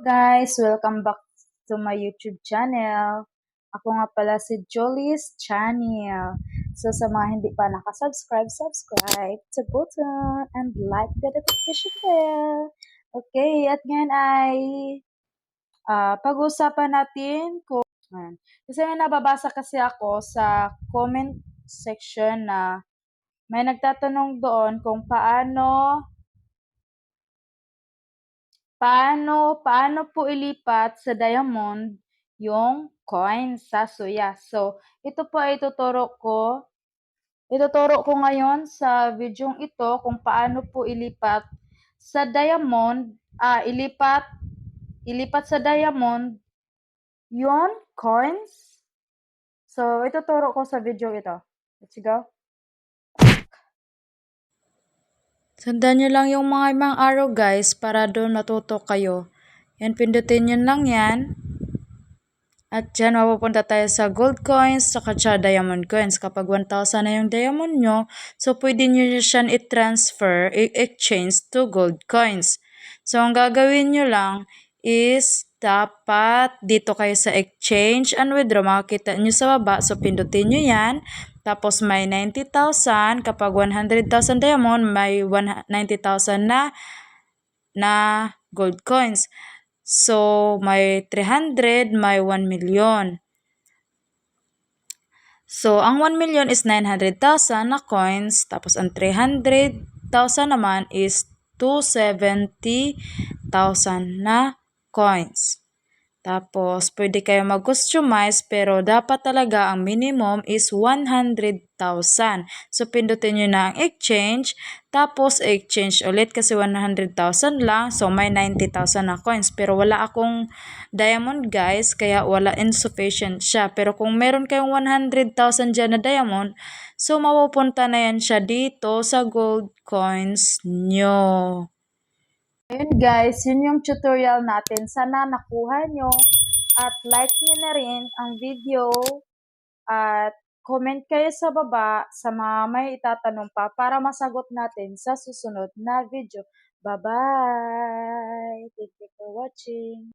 Guys, welcome back to my YouTube channel. Ako nga pala si Jolie's Channel. So sa mga hindi pa nakasubscribe, subscribe to button and like the notification bell. Okay, at ngayon ay pag-uusapan natin kung kasi may nababasa kasi ako sa comment section na may nagtatanong doon kung paano po ilipat sa diamond yung coins sa suya. So, ito po ay ituturo ko ngayon sa videong ito kung paano po ilipat sa diamond, ilipat sa diamond yung coins. So, ituturo ko sa video ito. Let's go. Sundan nyo lang yung mga ibang arrow guys para doon matuto kayo. Yan, pindutin nyo lang yan. At dyan, mapupunta tayo sa gold coins, saka sa diamond coins. Kapag 1,000 na yung diamond nyo, so pwede nyo siya i-transfer, i-exchange to gold coins. So, ang gagawin nyo lang is, dapat dito kayo sa exchange and withdraw. Makikita nyo sa baba, so pindutin nyo yan. Tapos may 90,000, kapag 100,000 diamond, may 90,000 na gold coins. So, may 300, may 1 million. So, ang 1 million is 900,000 na coins. Tapos, ang 300,000 naman is 270,000 na coins. Tapos, pwede kayo mag-customize pero dapat talaga ang minimum is 100,000. So, pindutin nyo na ang exchange. Tapos, exchange ulit kasi 100,000 lang. So, may 90,000 na coins. Pero wala akong diamond guys, kaya wala, insufficient siya. Pero kung meron kayong 100,000 dyan na diamond, so mapupunta na yan siya dito sa gold coins nyo. Ayun guys, yun yung tutorial natin. Sana nakuha nyo at like nyo na rin ang video at comment kayo sa baba sa mga may itatanong pa para masagot natin sa susunod na video. Bye-bye! Thank you for watching!